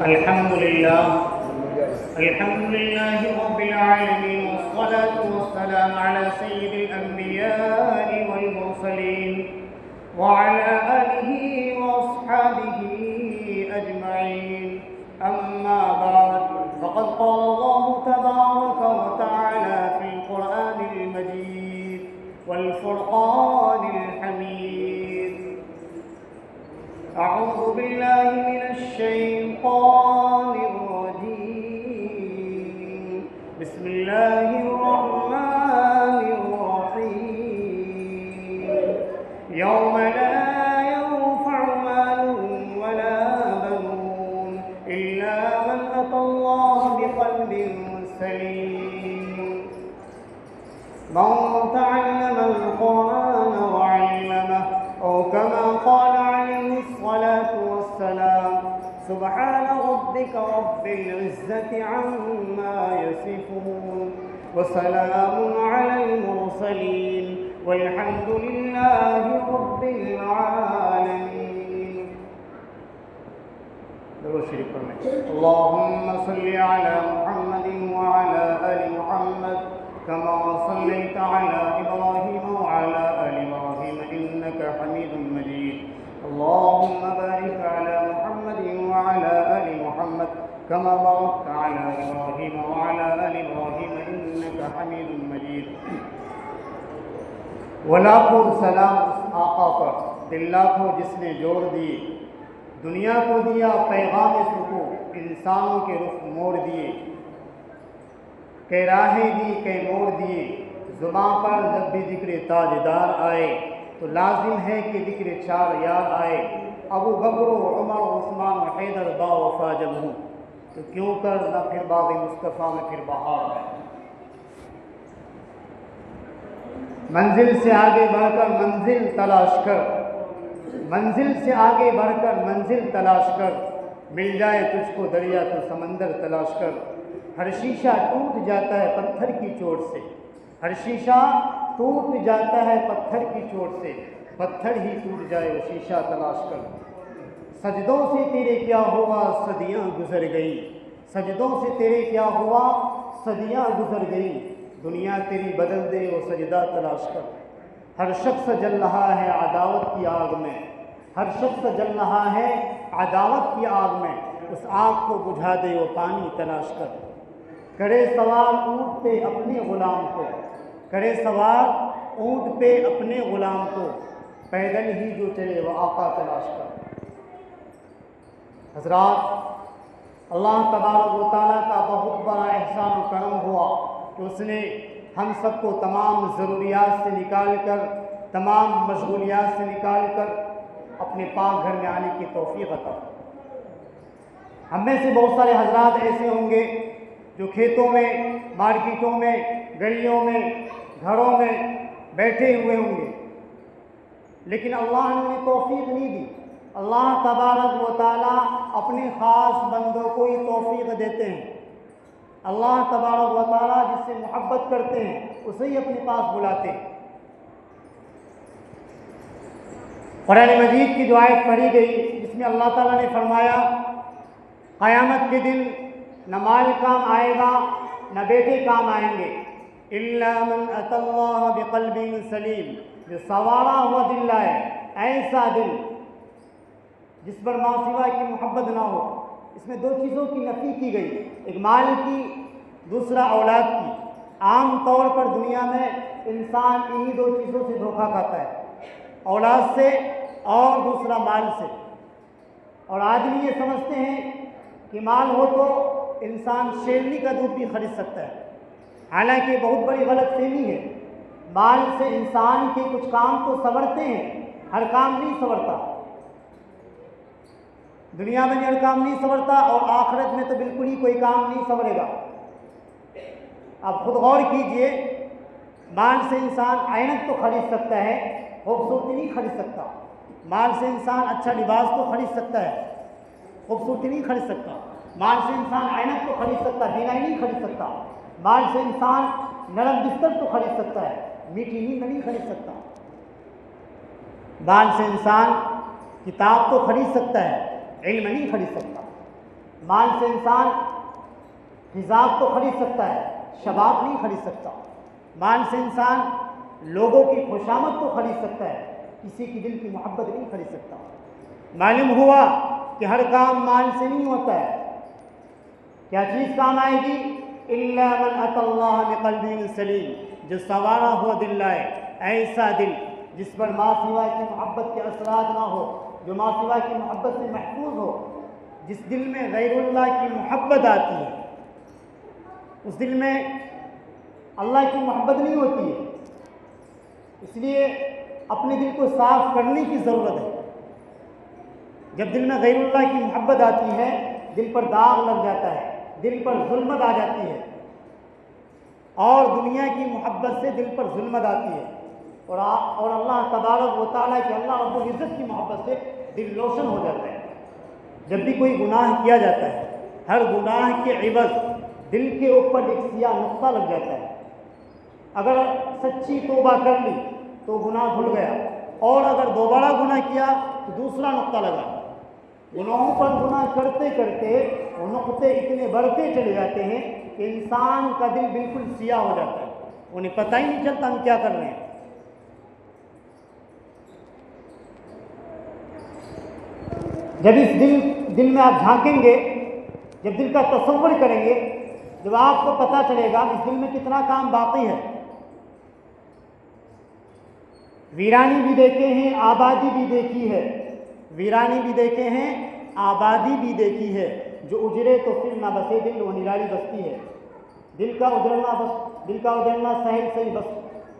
अल्हम्दुलिल्लाह अल्हम्दुलिल्लाहि रब्बिल आलमीन वस्सलातु वस्सलामु अला सय्यिदिल अंबिया'i वल मुरसलीन व अला आलिहि व अस्हाबिहि अजमईन। अम्मा बाद फ़क़द क़ाल अल्लाहु तबारक व तआला फ़िल क़ुरआनिल मजीद वल फ़ुरक़ानिल हमीद। अऊज़ु बिल्लाहि मिनश शैतानिर रजीम। बिस्मिल्लाहिर रहमानिर रहीम। यौम ला यंफ़अु मालुन वला बनून इल्ला मन अतल्लाह बिक़ल्बिन सलीम। मन तअल्लमल क़ुरआन व अल्लमह औ कमा क़ाल सुब्हान रब्बिक रब्बिल इज़्ज़ति अम्मा यसिफ़ून व सलामुन अलल मुरसलीन वल्हम्दुलिल्लाहि रब्बिल आलमीन। दुरूद शरीफ पढ़ें। अल्लाहुम्मा सल्लि अला मुहम्मदिन व अला आलि मुहम्मद कमा सल्लैता अला इब्राहीम व अला आलि इब्राहीम इन्नका हमीदुम मजीद। अल्लाहुम्मा बारिक अला मुहम्मदिन व अला आलि मुहम्मद कमा बारकता अला इब्राहीम व अला आलि इब्राहीम इन्नका हमीदुम मजीद। लाखों सलाम उस आका पर दिल लाखों जिसने जोड़ दिए, दुनिया को दिया पैगाम सुको, इंसानों के रुख मोड़ दिए, कै राहें दी कै मोड़ दिए। ज़ुबां पर जब भी जिक्र ताजदार आए तो लाजिम है कि जिक्र चार यार आए। अबू बकर उमर उस्मान हैदर बा वफा जब हूँ तो क्यों कर न फिर बाग मुस्तफ़ा में फिर बहार है। मंजिल से आगे बढ़कर मंजिल तलाश कर, मंजिल से आगे बढ़कर मंजिल तलाश कर, मिल जाए तुझको दरिया तो समंदर तलाश कर। हर शीशा टूट जाता है पत्थर की चोट से, हर शीशा टूट जाता है पत्थर की चोट से, पत्थर ही टूट जाए वो शीशा तलाश कर। सजदों से तेरे क्या हुआ सदियां गुजर गई, सजदों से तेरे क्या हुआ सदियां गुजर गई, दुनिया तेरी बदल दे वो सजदा तलाश कर। हर शख्स जल रहा है अदावत की आग में, हर शख्स जल रहा है अदावत की आग में, उस आग को बुझा दे वो पानी तलाश कर। करे सवार ऊँट पे अपने गुलाम को, करे सवार ऊँट पे अपने गुलाम को, पैदल ही जो चले वो आका तलाश कर। हज़रात, अल्लाह तबारक व तआला का बहुत बड़ा एहसान और करम हुआ कि उसने हम सबको तमाम ज़रूरियात से निकाल कर, तमाम मशगूलियात से निकाल कर अपने पाक घर में आने की तौफ़ीक़ अता। हम में से बहुत सारे हज़रात ऐसे होंगे जो खेतों में, मार्केटों में, गलियों में, घरों में बैठे हुए होंगे, लेकिन अल्लाह ने उन्हें तौफ़ीक़ नहीं दी। अल्लाह तबारक व तआला अपने ख़ास बंदों को ही तौफ़ीक़ देते हैं। अल्लाह तबारक व तआला जिससे मोहब्बत करते हैं उसे ही अपने पास बुलाते हैं। कुरान मजीद की जो आयत पढ़ी गई जिसमें अल्लाह ताला ने फरमाया क़यामत के दिन न माल काम आएगा न बेटे काम आएंगे, इल्ला मन अतल्लाह बिक़ल्बिन सलीम, जो सवारा हुआ दिल लाए, ऐसा दिल जिस पर माँ सिवा की मोहब्बत ना हो। इसमें दो चीज़ों की नफ़ी की गई, एक माल की, दूसरा औलाद की। आम तौर पर दुनिया में इंसान इन्हीं दो चीज़ों से धोखा खाता है, औलाद से और दूसरा माल से। और आदमी ये समझते हैं कि माल हो तो इंसान शेरनी का दूध भी खरीद सकता है, हालांकि बहुत बड़ी गलतफहमी है। माल से इंसान के कुछ काम तो संवरते हैं, हर काम नहीं संवरता। दुनिया में हर काम नहीं संवरता और आखिरत में तो बिल्कुल ही कोई काम नहीं संवरेगा। आप खुद गौर कीजिए, माल से इंसान ऐनक तो खरीद सकता है, खूबसूरती नहीं खरीद सकता। माल से इंसान अच्छा लिबास तो खरीद सकता है, खूबसूरती नहीं खरीद सकता। माल से इंसान ऐनक तो खरीद सकता, बीनाई नहीं खरीद सकता। माल से इंसान नरम बिस्तर तो खरीद सकता है, मीठी नींद नहीं खरीद सकता। माल से इंसान किताब तो खरीद सकता है, इल्म नहीं खरीद सकता। माल से इंसान हिजाब तो खरीद सकता है, शबाब नहीं खरीद सकता। माल से इंसान लोगों की खुशामद तो खरीद सकता है, किसी की दिल की मोहब्बत नहीं खरीद सकता। मालूम हुआ कि हर काम माल से नहीं होता है। क्या चीज़ काम आएगी? इल्ला मन अतल्लाह बिक़ल्बिन सलीम, जो संवारा हुआ दिल लाए, ऐसा दिल जिस पर माँ सिवा की मोहब्बत के असरात ना हो, जो माँ सिवा की मोहब्बत से महफूज हो। जिस दिल में गैरुल्लाह की मोहब्बत आती है, उस दिल में अल्लाह की मोहब्बत नहीं होती है। इसलिए अपने दिल को साफ करने की ज़रूरत है। जब दिल में गैरुल्लाह की मोहब्बत आती है, दिल पर दाग लग जाता है, दिल पर जुल्मत आ जाती है, और दुनिया की मोहब्बत से दिल पर जुल्मत आती है, और अल्लाह तबारक व तआला की, अल्लाह रब्बुल इज़्ज़त की मोहब्बत से दिल रोशन हो जाता है। जब भी कोई गुनाह किया जाता है, हर गुनाह के इवज़ दिल के ऊपर एक सियाह नुक्ता लग जाता है। अगर सच्ची तौबा कर ली तो गुनाह धुल गया, और अगर दोबारा गुनाह किया तो दूसरा नुक्ता लगा। गुनाहों पर गुनाह करते करते वो नुक्ते इतने बढ़ते चले जाते हैं कि इंसान का दिल बिल्कुल सियाह हो जाता है, उन्हें पता ही नहीं चलता हम क्या कर रहे हैं। जब इस दिल में आप झांकेंगे, जब दिल का तसव्वुर करेंगे, जब आपको पता चलेगा इस दिल में कितना काम बाकी है। वीरानी भी देखे हैं, आबादी भी देखी है। वीरानी भी देखे हैं, आबादी भी देखी है। जो उजरे तो फिर ना बसे दिल, वो निराली बस्ती है। दिल का उजड़ना सहल सही,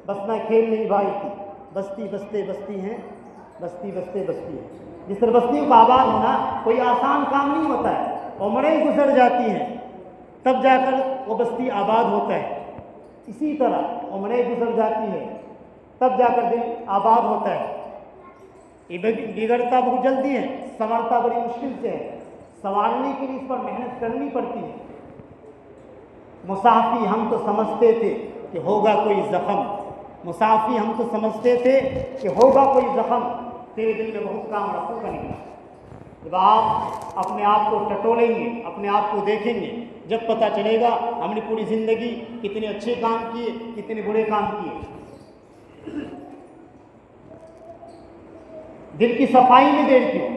बसना खेल नहीं भाई की। बस्ती बसते बस्ती हैं, बस्ती बसते बस्ती है। जिस तरह बस्तियों का आबाद होना कोई आसान काम नहीं होता है। उम्रें गुजर जाती हैं तब जाकर वो बस्ती आबाद होता है। इसी तरह उम्रें गुजर जाती है तब जाकर दिल आबाद होता है। ये बिगड़ता बहुत जल्दी है, संवारता बड़ी मुश्किल से है। संवारने के लिए इस पर मेहनत करनी पड़ती है। मुसाफी हम तो समझते थे कि होगा कोई ज़ख़म, मुसाफी हम तो समझते थे कि होगा कोई ज़ख़म, तेरे दिल में बहुत काम रखों का निकला। जब आप अपने आप को टटोलेंगे, अपने आप को देखेंगे, जब पता चलेगा हमने पूरी ज़िंदगी कितने अच्छे काम किए, कितने बुरे काम किए। दिल की सफाई में देर क्यों?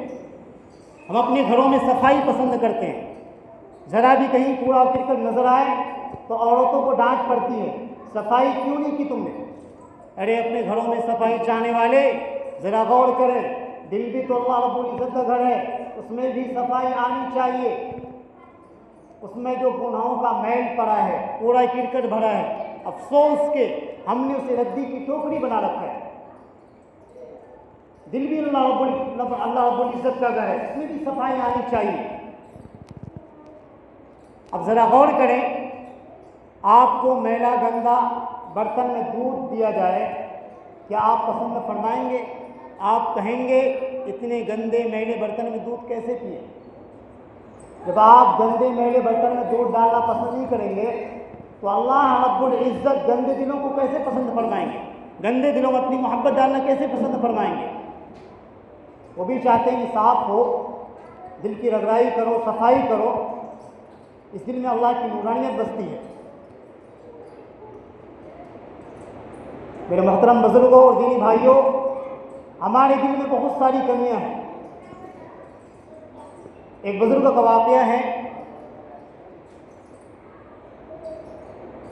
हम अपने घरों में सफाई पसंद करते हैं। ज़रा भी कहीं कूड़ा फिरकर नजर आए तो औरतों को डांट पड़ती है, सफाई क्यों नहीं की तुमने? अरे अपने घरों में सफाई चाहने वाले ज़रा गौर करें, दिल भी तो अल्लाह रब्बुल इज़्ज़त का घर है, उसमें भी सफाई आनी चाहिए। उसमें जो गुनाहों का मैल पड़ा है, कूड़ा किरकट भरा है, अफसोस के हमने उसे रद्दी की टोकरी बना रखा है। दिल भी अल्लाह रब्बुल इज़्ज़त का घर है, उसमें भी सफाई आनी चाहिए। अब ज़रा गौर करें, आपको मैला गंदा बर्तन में दूध दिया जाए, क्या आप पसंद फरमाएंगे? आप कहेंगे इतने गंदे मैले बर्तन में दूध कैसे पिए? जब आप गंदे मैले बर्तन में दूध डालना पसंद नहीं करेंगे तो अल्लाह रब्बुल इज़्ज़त गंदे दिलों को कैसे पसंद फरमाएंगे? गंदे दिलों में अपनी मोहब्बत डालना कैसे पसंद फरमाएंगे? वो भी चाहते हैं कि साफ हो, दिल की रगड़ाई करो, सफाई करो। इस दिल में अल्लाह की नूरानियत बसती है। मेरे मोहतरम बुजुर्गों और दीनी भाइयों, हमारे दिल में बहुत सारी कमियां हैं। एक बुजुर्ग का वाक़या है,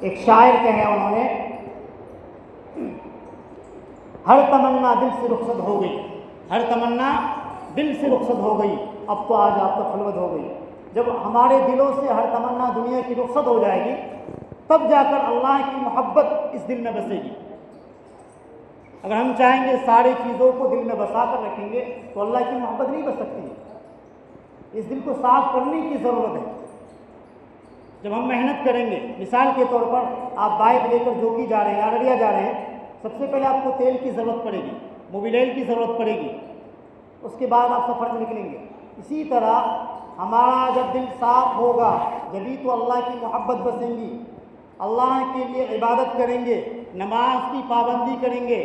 एक शायर कहे उन्होंने, हर तमन्ना दिल से रुखसत हो गई, हर तमन्ना दिल से रुखसत हो गई, अब तो आज आप तो खलवत हो गई। जब हमारे दिलों से हर तमन्ना दुनिया की रुखसत हो जाएगी, तब जाकर अल्लाह की मोहब्बत इस दिल में बसेगी। अगर हम चाहेंगे सारी चीज़ों को दिल में बसा कर रखेंगे तो अल्लाह की मोहब्बत नहीं बस सकती। इस दिल को साफ करने की ज़रूरत है। जब हम मेहनत करेंगे, मिसाल के तौर पर आप बाइक लेकर जोकी जा रहे हैं, अररिया जा रहे हैं, सबसे पहले आपको तेल की ज़रूरत पड़ेगी, मोबिल की ज़रूरत पड़ेगी, उसके बाद आप सफ़र में निकलेंगे। इसी तरह हमारा जब दिल साफ होगा, जभी तो अल्लाह की मोहब्बत बसेंगी, अल्लाह के लिए इबादत करेंगे, नमाज की पाबंदी करेंगे।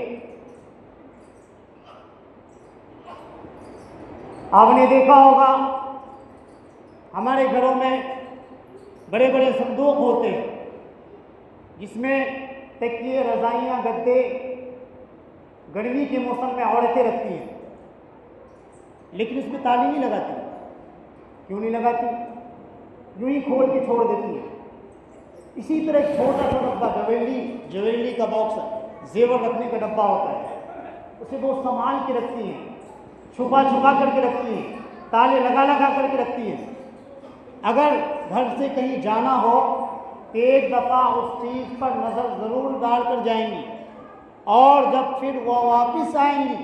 आपने देखा होगा हमारे घरों में बड़े बड़े संदूक होते हैं जिसमें तकिए, रज़ाइयाँ, गद्दे गर्मी के मौसम में औरतें रखती हैं, लेकिन उसमें ताली नहीं लगाती। क्यों नहीं लगाती? यूं ही खोल के छोड़ देती है। इसी तरह एक छोटा सा डब्बा, ज्वेलरी का बॉक्स, जेवर रखने का डब्बा होता है, उसे वो संभाल के रखती हैं, छुपा करके रखती हैं, ताले लगा करके रखती हैं। अगर घर से कहीं जाना हो तो एक दफ़ा उस चीज़ पर नज़र ज़रूर डाल कर जाएंगी, और जब फिर वो वापस आएंगी,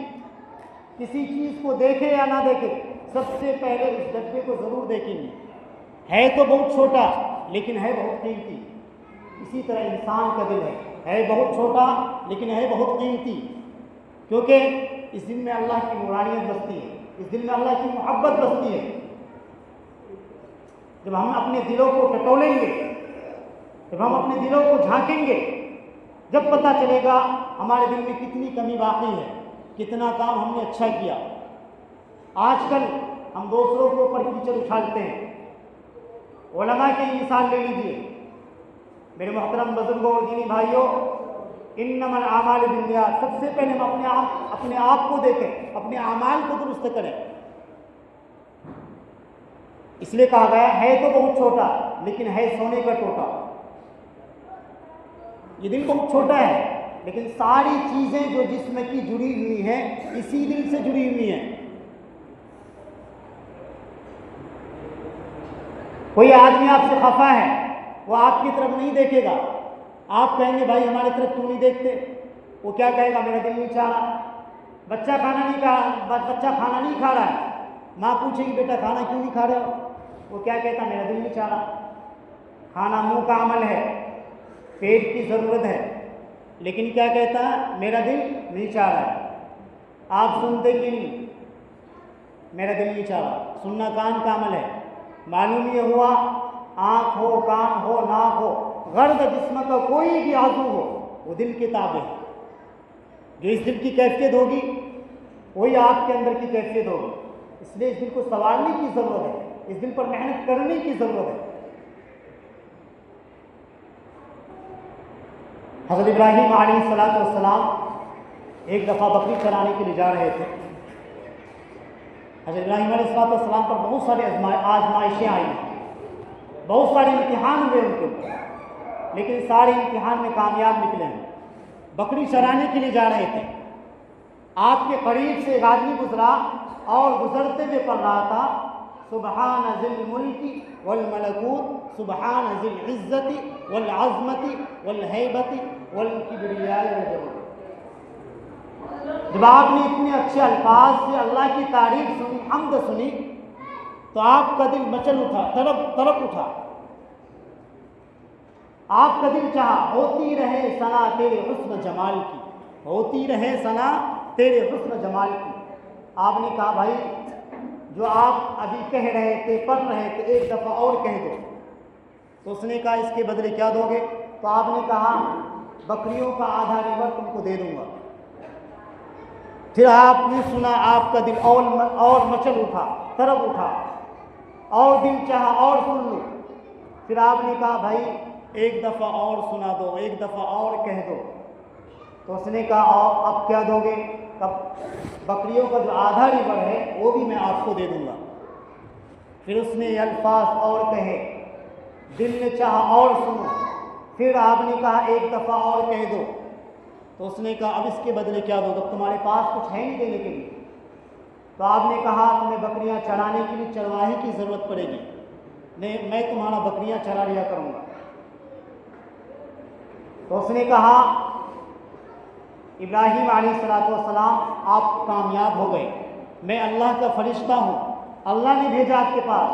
किसी चीज़ को देखे या ना देखे, सबसे पहले उस डब्बे को ज़रूर देखेंगी। है तो बहुत छोटा लेकिन है बहुत कीमती। इसी तरह इंसान का दिल है बहुत छोटा लेकिन है बहुत कीमती, क्योंकि इस दिल में अल्लाह की नूरानियत बसती है, इस दिल में अल्लाह की मोहब्बत बसती है। जब हम अपने दिलों को टटोलेंगे, जब हम अपने दिलों को झांकेंगे, जब पता चलेगा हमारे दिल में कितनी कमी बाकी है, कितना काम हमने अच्छा किया। आजकल हम दूसरों के ऊपर कीचड़ उछालते हैं। उलमा की मिसाल ले लीजिए। मेरे मोहतरम बुजुर्गों और दीनी भाइयों, इन्नमल आमाल बिन्नियात, सबसे पहले हम अपने आप को देखें, अपने आमाल को दुरुस्त करें। इसलिए कहा गया है तो बहुत छोटा लेकिन है सोने का टोटा। ये दिल बहुत छोटा है लेकिन सारी चीजें जो जिस्म की जुड़ी हुई हैं इसी दिल से जुड़ी हुई हैं। कोई आदमी आपसे खफा है, वो आपकी तरफ नहीं देखेगा। आप कहेंगे भाई हमारी तरफ क्यों नहीं देखते? वो क्या कहेगा? मेरा दिल नहीं चाह रहा। बच्चा खाना नहीं खा रहा है, माँ पूछेगी बेटा खाना क्यों नहीं खा रहे हो? वो क्या कहता? मेरा दिल नहीं चाह रहा। खाना मुंह का अमल है, पेट की ज़रूरत है, लेकिन क्या कहता है? मेरा दिल नहीं चाह रहा है। आप सुनते कि नहीं? मेरा दिल नहीं चाह रहा। सुनना कान का अमल है। मालूम ये हुआ आँख हो, कान हो, नाक हो, गर्द जिस्म का कोई भी आज़ू हो, वो दिल के ताबे है। जो इस दिल की कैफियत होगी वही आपके अंदर की कैफियत होगी। इसलिए इस दिल को संवारने की ज़रूरत है, इस दिल पर मेहनत करने की ज़रूरत है। हज़रत इब्राहीम अलैहिस्सलाम एक दफ़ा बकरी चराने के लिए जा रहे थे। हज़रत इब्राहीम अलैहिस्सलाम पर बहुत सारी आजमाइशें आई, बहुत सारे इम्तिहान हुए उनके ऊपर, लेकिन सारे इम्तिहान में कामयाब निकले हैं। बकरी चराने के लिए जा रहे थे, आपके करीब से एक आदमी गुजरा और गुजरते हुए पढ़ रहा था सुबहान ज़िल मुल्की वल मलकूत सुबहान ज़िल इज़्ज़ति वल अज़मति वल हैबति वल किब्रिया वल जबरूत। जब आपने इतने अच्छे अल्फाज से अल्लाह की तारीफ सुनी, हम्द सुनी, तो आपका दिल मचल उठा, तड़प उठा। आपका दिल चाहा होती रहे सना तेरे हुस्न जमाल की, होती रहे सना तेरे हुस्न जमाल की। आपने कहा भाई जो आप अभी कह रहे थे, पढ़ रहे थे, एक दफ़ा और कह दो। तो उसने कहा इसके बदले क्या दोगे? तो आपने कहा बकरियों का आधा लीवर तुमको दे दूंगा। फिर आपने सुना, आपका दिल और मचल उठा, तड़प उठा, और दिल चाहा और सुन लो। फिर आपने कहा भाई एक दफ़ा और सुना दो, एक दफ़ा और कह दो। तो उसने कहा अब क्या दोगे? तब बकरियों का जो आधा लीवर है वो भी मैं आपको दे दूंगा। फिर उसने अल्फाज और कहे, दिल ने चाहा और सुनो। फिर आपने कहा एक दफ़ा और कह दो। तो उसने कहा अब इसके बदले क्या दो? तब तुम्हारे पास कुछ है नहीं देने के लिए। तो आपने कहा तुम्हें बकरियां चराने के लिए चरवाहे की ज़रूरत पड़ेगी, नहीं मैं तुम्हारा बकरियां चरा लिया करूँगा। तो उसने कहा इब्राहीम अलैहिस्सलाम आप कामयाब हो गए, मैं अल्लाह का फरिश्ता हूँ, अल्लाह ने भेजा आपके पास,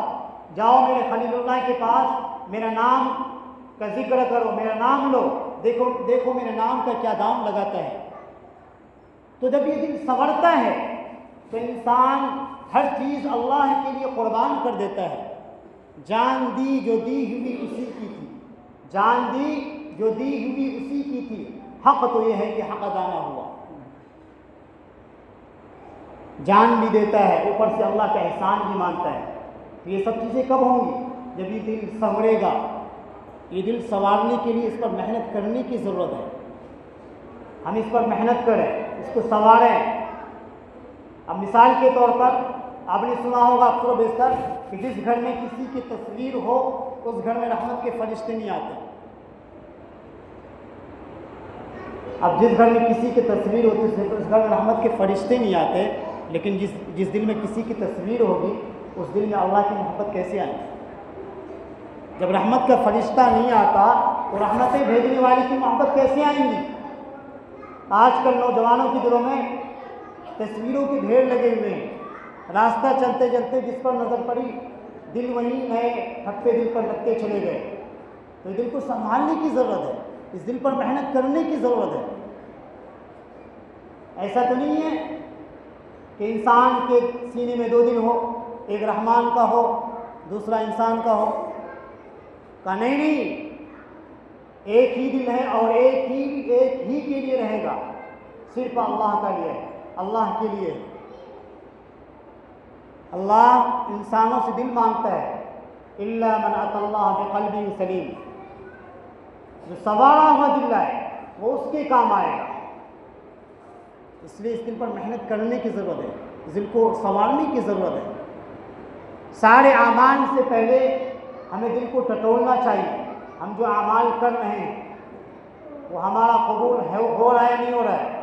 जाओ मेरे खलीलुल्लाह के पास, मेरा नाम का जिक्र करो, मेरा नाम लो, देखो देखो मेरे नाम का क्या दाम लगाता है। तो जब ये दिल संवरता है तो इंसान हर चीज़ अल्लाह के लिए कुर्बान कर देता है। जान दी जो दी हुई उसी की थी, जान दी जो दी हुई उसी की थी, हक तो यह है कि हक अदा ना हुआ। जान भी देता है, ऊपर से अल्लाह का एहसान भी मानता है। तो ये सब चीज़ें कब होंगी? जब ये दिल संवरेगा। ये दिल संवारने के लिए इस पर मेहनत करने की ज़रूरत है। हम इस पर मेहनत करें, इसको संवारें। अब मिसाल के तौर पर आपने सुना होगा अक्सर व बेशतर कि जिस घर में किसी की तस्वीर हो उस घर में रहमत के फरिश्ते नहीं आते। अब जिस घर में किसी की तस्वीर होती है उस घर में रहमत के फरिश्ते नहीं आते, लेकिन जिस दिल में किसी की तस्वीर होगी उस दिल में अल्लाह की मोहब्बत कैसे आएगी? जब रहमत का फरिश्ता नहीं आता तो रहमतें भेजने वाली की मोहब्बत कैसे आएंगी? आजकल नौजवानों के दिलों में तस्वीरों के ढेर लगे हुए हैं। रास्ता चलते चलते जिस पर नज़र पड़ी दिल वहीं नए ठप्पे दिल पर लगते चले गए। तो दिल को संभालने की ज़रूरत है, इस दिल पर मेहनत करने की ज़रूरत है। ऐसा तो नहीं है कि इंसान के सीने में दो दिल हो, एक रहमान का हो दूसरा इंसान का हो। का नहीं, एक ही दिल है और एक ही के लिए रहेगा, सिर्फ अल्लाह का लिए, अल्लाह के लिए। अल्लाह इंसानों से दिल मांगता है, इल्ला मन अतल्लाह बिक़ल्बिन सलीम। जो संवारा हुआ दिल है वो उसके काम आएगा। इसलिए इस दिल पर मेहनत करने की ज़रूरत है, इस दिल को संवारने की ज़रूरत है। सारे आमाल से पहले हमें दिल को टटोलना चाहिए। हम जो आमाल कर रहे हैं वो हमारा कबूल है, हो रहा है नहीं हो रहा है।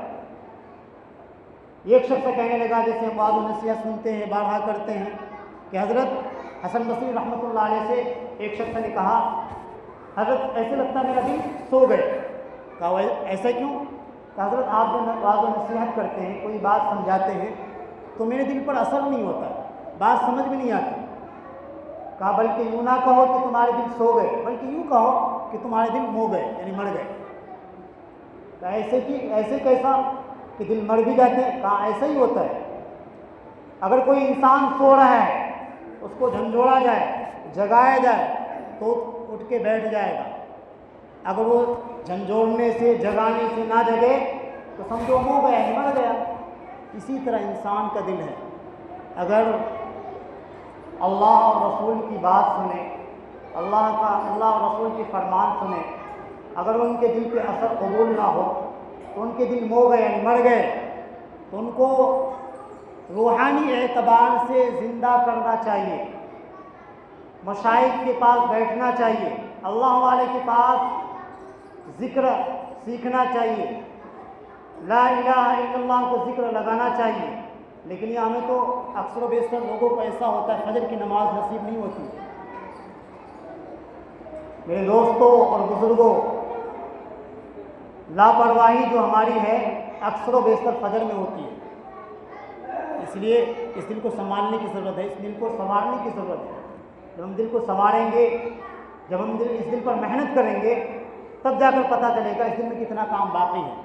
एक शख्स कहने लगा, जैसे हम बाज़ नसीहत सुनते हैं बारहा करते हैं, कि हज़रत हसन बसरी रहमतुल्लाह अलैह से एक शख्स ने कहा, हज़रत ऐसे लगता है मेरा दिल सो गए। कहा ऐसा क्यों? कहा हज़रत आप जब बाज़ नसीहत करते हैं, कोई बात समझाते हैं तो मेरे दिल पर असर नहीं होता, बात समझ में नहीं आती। कहा बल्कि यूँ ना कहो कि तुम्हारे दिल सो गए, बल्कि यूँ कहो कि तुम्हारे दिल मो गए, यानी मर गए। कहा ऐसे कैसा कि दिल मर भी जाते हैं? कहा ऐसा ही होता है। अगर कोई इंसान सो रहा है उसको झंझोड़ा जाए, जगाया जाए तो उठ के बैठ जाएगा। अगर वो झंझोड़ने से जगाने से ना जगे तो समझो मो गया, मर गया। इसी तरह इंसान का दिल है। अगर अल्लाह और रसूल की बात सुने, अल्लाह और रसूल की फरमान सुने, अगर उनके दिल पे असर कबूल ना हो तो उनके दिल मो गए यानी मर गए, तो उनको रूहानी एतबार से ज़िंदा करना चाहिए। मशाइख के पास बैठना चाहिए, अल्लाह वाले के पास ज़िक्र सीखना चाहिए, ला इलाहा इल्लल्लाह को ज़िक्र लगाना चाहिए। लेकिन ये हमें तो अक्सर बेशतर लोगों को ऐसा होता है फजर की नमाज नसीब नहीं होती। मेरे दोस्तों और बुज़ुर्गों, लापरवाही जो हमारी है अक्सर बेशतर फजर में होती है। इसलिए इस दिल को संभालने की ज़रूरत है, इस दिल को संवारने की ज़रूरत है। जब हम दिल को संवारेंगे, जब हम इस दिल पर मेहनत करेंगे, तब जाकर पता चलेगा इस दिल में कितना काम बाकी है।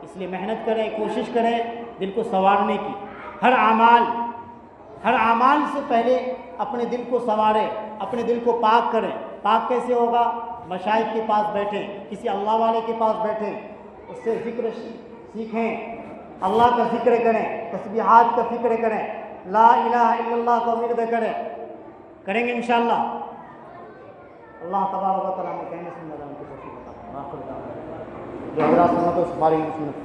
इसलिए मेहनत करें, कोशिश करें दिल को संवारने की। हर आमाल से पहले अपने दिल को संवारें, अपने दिल को पाक करें। पाक कैसे होगा? मशाइख के पास बैठें, किसी अल्लाह वाले के पास बैठें, उससे ज़िक्र सीखें, अल्लाह का ज़िक्र करें, तस्बीहात का फ़िक्र करें, ला इलाहा इल्लल्लाह का विर्द करेंगे इंशाअल्लाह। अल्लाह तबारक व तआला हमें कहने सुनने वालों की तौफीक अता फरमाए। जो हज़रात सुन्नत और सफारी सुन्नत